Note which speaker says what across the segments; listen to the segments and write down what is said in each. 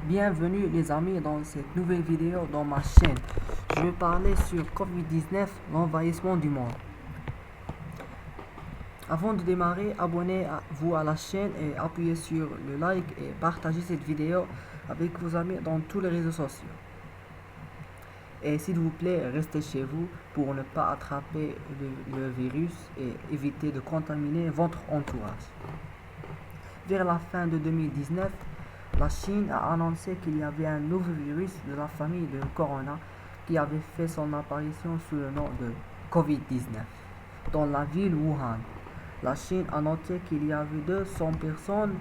Speaker 1: Bienvenue les amis dans cette nouvelle vidéo dans ma chaîne. Je vais parler sur Covid-19, l'envahissement du monde. Avant de démarrer, abonnez-vous à la chaîne et appuyez sur le like et partagez cette vidéo avec vos amis dans tous les réseaux sociaux. Et s'il vous plaît, restez chez vous pour ne pas attraper le virus et éviter de contaminer votre entourage. Vers la fin de 2019, la Chine a annoncé qu'il y avait un nouveau virus de la famille de Corona qui avait fait son apparition sous le nom de Covid-19 dans la ville Wuhan. La Chine a noté qu'il y avait 200 personnes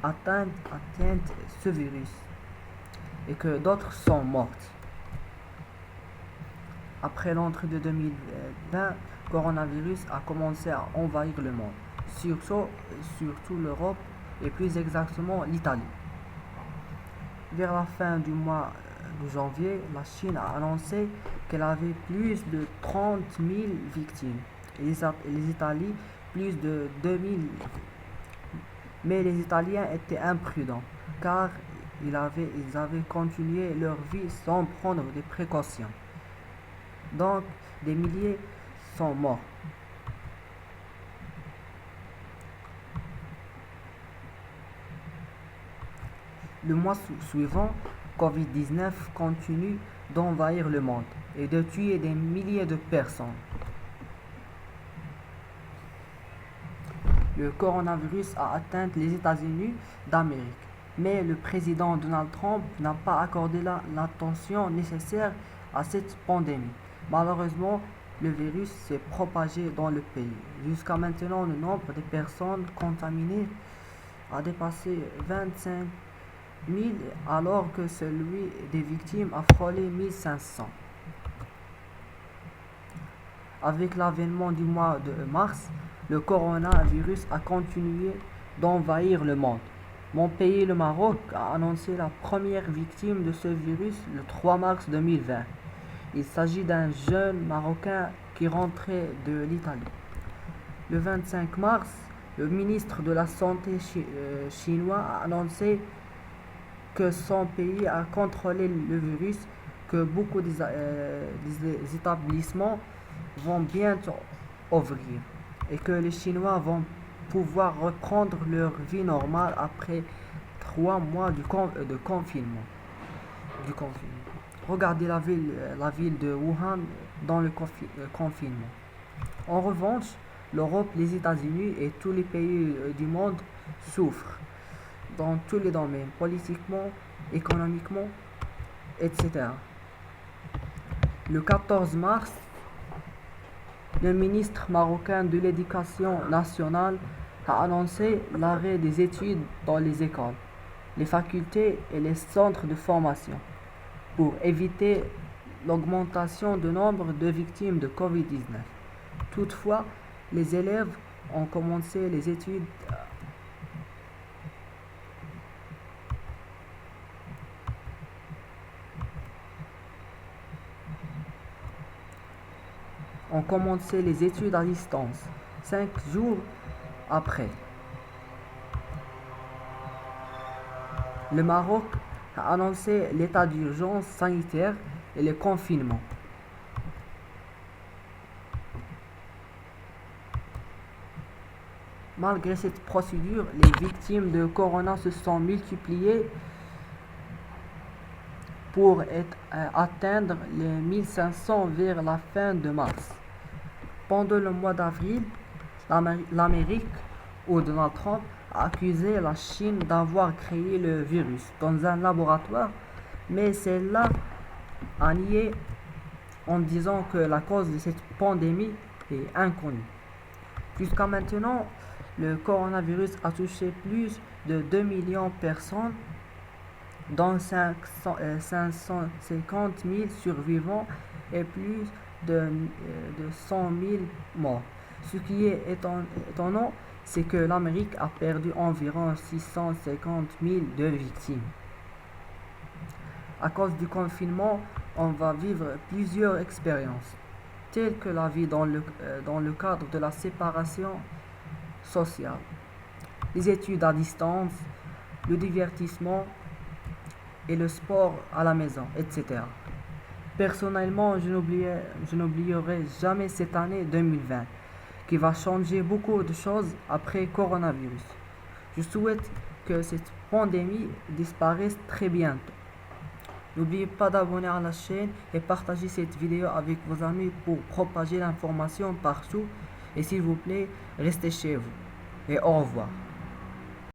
Speaker 1: atteintes de ce virus et que d'autres sont mortes. Après l'entrée de 2020, le coronavirus a commencé à envahir le monde, surtout l'Europe et plus exactement l'Italie. Vers la fin du mois de janvier, la Chine a annoncé qu'elle avait plus de 30 000 victimes et les Italiens plus de 2 000. Mais les Italiens étaient imprudents car ils avaient continué leur vie sans prendre des précautions. Donc, des milliers sont morts. Le mois suivant, Covid-19 continue d'envahir le monde et de tuer des milliers de personnes. Le coronavirus a atteint les États-Unis d'Amérique, mais le président Donald Trump n'a pas accordé l'attention nécessaire à cette pandémie. Malheureusement, le virus s'est propagé dans le pays. Jusqu'à maintenant, le nombre de personnes contaminées a dépassé 25 000 alors que celui des victimes a frôlé 1500. Avec l'avènement du mois de mars, le coronavirus a continué d'envahir le monde. Mon pays, le Maroc, a annoncé la première victime de ce virus le 3 mars 2020. Il s'agit d'un jeune Marocain qui rentrait de l'Italie. Le 25 mars, le ministre de la Santé chinois a annoncé que son pays a contrôlé le virus, que beaucoup des établissements vont bientôt ouvrir et que les Chinois vont pouvoir reprendre leur vie normale après 3 mois de confinement. Regardez la ville de Wuhan dans le confinement. En revanche, l'Europe, les États-Unis et tous les pays du monde souffrent dans tous les domaines, politiquement, économiquement, etc. Le 14 mars, le ministre marocain de l'Éducation nationale a annoncé l'arrêt des études dans les écoles, les facultés et les centres de formation pour éviter l'augmentation du nombre de victimes de Covid-19. Toutefois, les élèves ont commencé les études à distance, 5 jours après. Le Maroc a annoncé l'état d'urgence sanitaire et le confinement. Malgré cette procédure, les victimes de Corona se sont multipliées pour atteindre les 1500 vers la fin de mars. Pendant le mois d'avril, l'Amérique, où Donald Trump a accusé la Chine d'avoir créé le virus dans un laboratoire, mais celle-là a nié en disant que la cause de cette pandémie est inconnue. Jusqu'à maintenant, le coronavirus a touché plus de 2 millions de personnes, dont 550 000 survivants et plus de 100 000 morts. Ce qui est étonnant, c'est que l'Amérique a perdu environ 650 000 de victimes. À cause du confinement, on va vivre plusieurs expériences, telles que la vie dans le cadre de la séparation sociale, les études à distance, le divertissement, et le sport à la maison, etc. Personnellement, je n'oublierai jamais cette année 2020 qui va changer beaucoup de choses après coronavirus. Je souhaite que cette pandémie disparaisse très bientôt. N'oubliez pas d'abonner à la chaîne et partager cette vidéo avec vos amis pour propager l'information partout. Et s'il vous plaît, restez chez vous. Et au revoir.